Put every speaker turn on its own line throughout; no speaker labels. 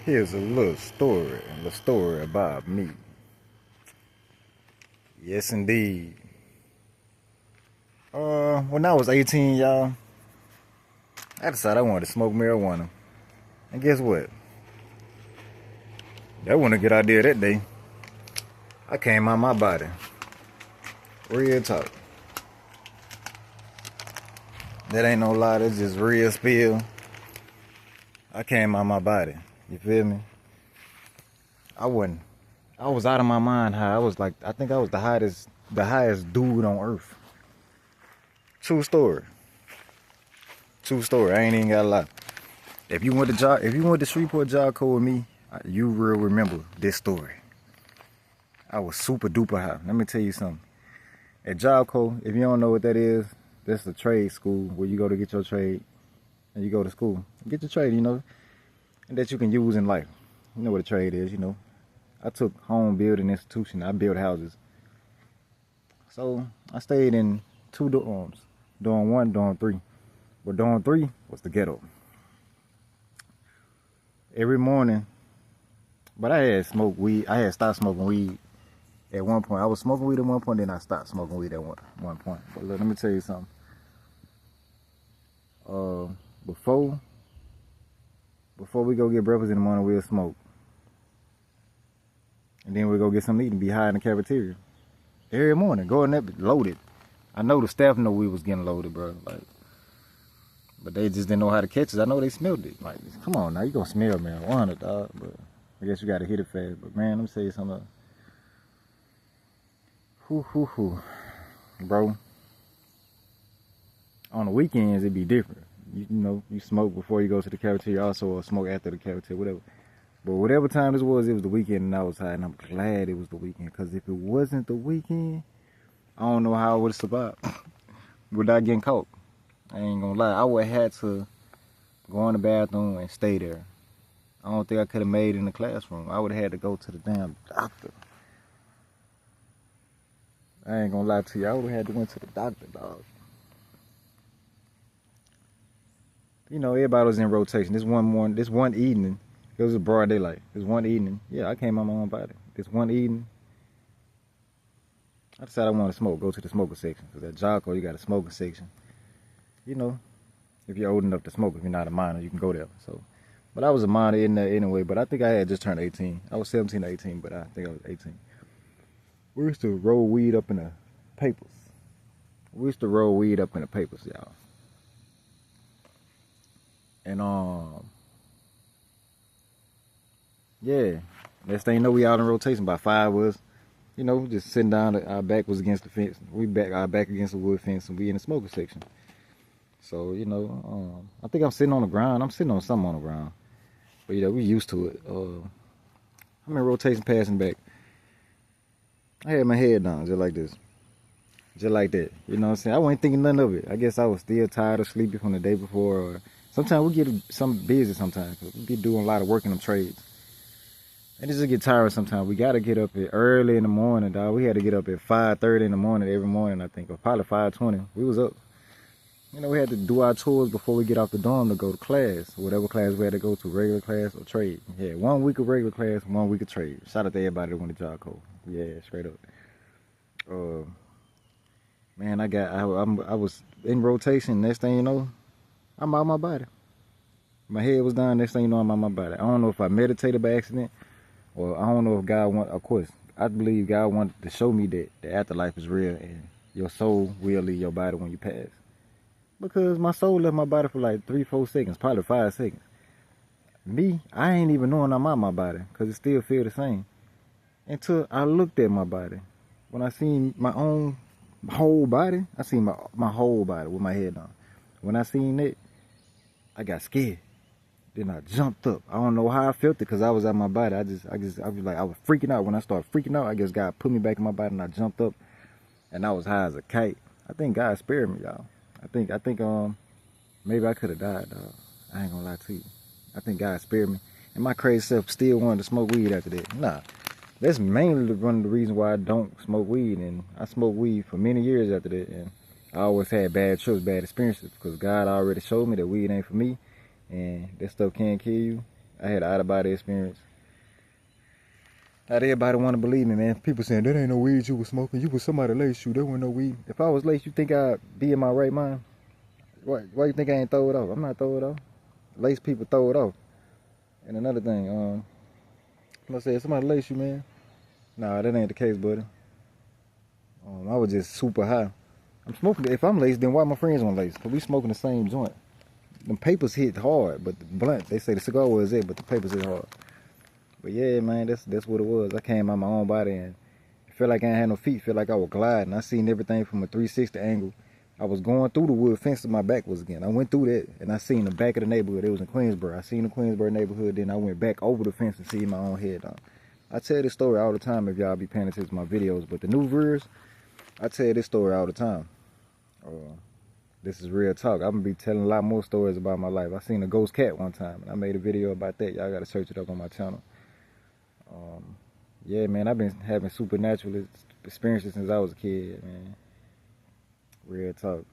Here's a little story about me. Yes, indeed. When I was 18, y'all, I decided I wanted to smoke marijuana. And guess what? That wasn't a good idea that day. I came out my body. Real talk. That ain't no lie, that's just real spill. I came out my body. You feel me? I was out of my mind high. I think I was the highest dude on earth. True story. True story. I ain't even got a lie. If you went to Shreveport Job Corps with me, you will remember this story. I was super duper high. Let me tell you something. At Job Corps, if you don't know what that is, that's a trade school where you go to get your trade and you go to school. Get your trade, and that you can use in life. You know what a trade is, I took home building institution. I built houses. So I stayed in 2 dorms. Dorm 1, dorm 3. But dorm 3 was the ghetto. Every morning, but I had smoked weed. I had stopped smoking weed at one point. I was smoking weed at one point, then I stopped smoking weed at one point. But look, let me tell you something. Before we go get breakfast in the morning, we'll smoke. And then we'll go get something to eat and be high in the cafeteria. Every morning, going up loaded. I know the staff know we was getting loaded, bro. But they just didn't know how to catch us. I know they smelled it. Like, come on now, you gonna smell marijuana, dog. But I guess you gotta hit it fast. But man, let me tell you something. Bro. On the weekends, it'd be different. You smoke before you go to the cafeteria also, or smoke after the cafeteria, whatever. But whatever time this was, it was the weekend and I was high, and I'm glad it was the weekend. Because if it wasn't the weekend, I don't know how I would have survived without getting caught. I ain't gonna lie. I would have had to go in the bathroom and stay there. I don't think I could have made it in the classroom. I would have had to go to the damn doctor. I ain't gonna lie to you. I would have had to went to the doctor, dog. Everybody was in rotation. This one evening, it was a broad daylight. This one evening, yeah, I came on my own body. This one evening, I decided I wanted to smoke. Go to the smoker section. Because at Job Corps, you got a smoker section. If you're old enough to smoke, if you're not a minor, you can go there. So, but I was a minor in there anyway. But I think I had just turned 18. I was 17 or 18, but I think I was 18. We used to roll weed up in the papers. Y'all. And yeah. Next thing you know, we out in rotation. By 5 was, just sitting down. Our back was against the fence. Our back against the wood fence, and we in the smoker section. So, I think I'm sitting on the ground. I'm sitting on something on the ground. But, we used to it. I'm in rotation passing back. I had my head down just like this. Just like that. You know what I'm saying? I wasn't thinking nothing of it. I guess I was still tired or sleepy from the day before. Or sometimes we get some busy sometimes. We be doing a lot of work in them trades. And it just get tired sometimes. We got to get up early in the morning, dog. We had to get up at 5:30 in the morning every morning, I think. Or probably 5:20. We was up. We had to do our tours before we get off the dorm to go to class. Whatever class we had to go to, regular class or trade. Yeah, 1 week of regular class, 1 week of trade. Shout out to everybody that went to Job Corps. Yeah, straight up. Man, I was in rotation. Next thing you know, I'm out my body. My head was down. Next thing you know, I'm out my body. I don't know if I meditated by accident, or I don't know if God of course, I believe God wanted to show me that the afterlife is real and your soul will leave your body when you pass. Because my soul left my body for like 3-4 seconds, probably 5 seconds. Me, I ain't even knowing I'm out my body because it still feel the same. Until I looked at my body. When I seen my own whole body, I seen my whole body with my head down. When I seen it, I got scared. Then I jumped up. I don't know how I felt it because I was out my body. I was freaking out. When I started freaking out, I guess God put me back in my body and I jumped up and I was high as a kite. I think God spared me, y'all. I think maybe I could have died, dog. I ain't gonna lie to you. I think God spared me. And my crazy self still wanted to smoke weed after that. Nah. That's mainly one of the reasons why I don't smoke weed. And I smoked weed for many years after that. And I always had bad experiences because God already showed me that weed ain't for me. And that stuff can kill you. I had an out-of-body experience. Not everybody want to believe me, man. People saying, that ain't no weed you was smoking. You was somebody laced you. There wasn't no weed. If I was laced, you think I'd be in my right mind? Why you think I ain't throw it off? I'm not throw it off. Laced people throw it off. And another thing, I said, somebody laced you, man. Nah, that ain't the case, buddy. I was just super high. I'm smoking. If I'm laced, then why my friends want laced? Because we smoking the same joint. Them papers hit hard, but the blunt, they say the cigar was it, but the papers hit hard. But yeah, man, that's what it was. I came out my own body and it felt like I ain't had no feet. Felt like I was gliding. I seen everything from a 360 angle. I was going through the wood fence to my back was again. I went through that and I seen the back of the neighborhood. It was in Queensboro. I seen the Queensboro neighborhood. Then I went back over the fence and see my own head on. I tell this story all the time if y'all be paying attention to my videos. But the new viewers, I tell this story all the time. This is real talk. I'm gonna be telling a lot more stories about my life. I seen a ghost cat one time and I made a video about that. Y'all gotta search it up on my channel. Yeah, man, I've been having supernatural experiences since I was a kid, man. Real talk.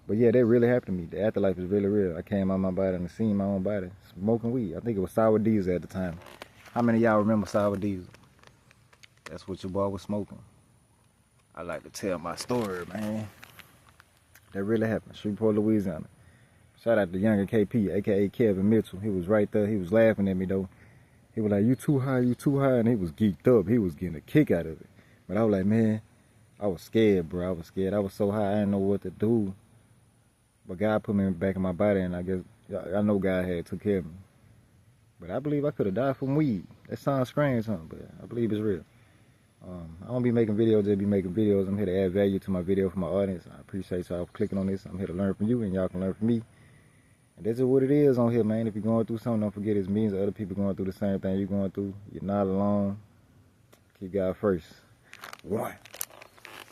But yeah, that really happened to me. The afterlife is really real. I came out my body and seen my own body smoking weed. I think it was sour diesel at the time. How many of y'all remember sour diesel? That's what your boy was smoking. I like to tell my story, man. That really happened. Shreveport, Louisiana. Shout out to Younger KP, aka Kevin Mitchell. He was right there. He was laughing at me though. He was like, you too high, and he was geeked up. He was getting a kick out of it. But I was like, man, I was scared, bro. I was scared. I was so high, I didn't know what to do. But God put me back in my body, and I guess, I know God had took care of me. But I believe I could have died from weed. That sounds strange, huh? But I believe it's real. I don't be making videos, just be making videos. I'm here to add value to my video for my audience. I appreciate y'all clicking on this. I'm here to learn from you, and y'all can learn from me. And this is what it is on here, man. If you're going through something, don't forget there's millions of other people going through the same thing you're going through. You're not alone. Keep God first. One.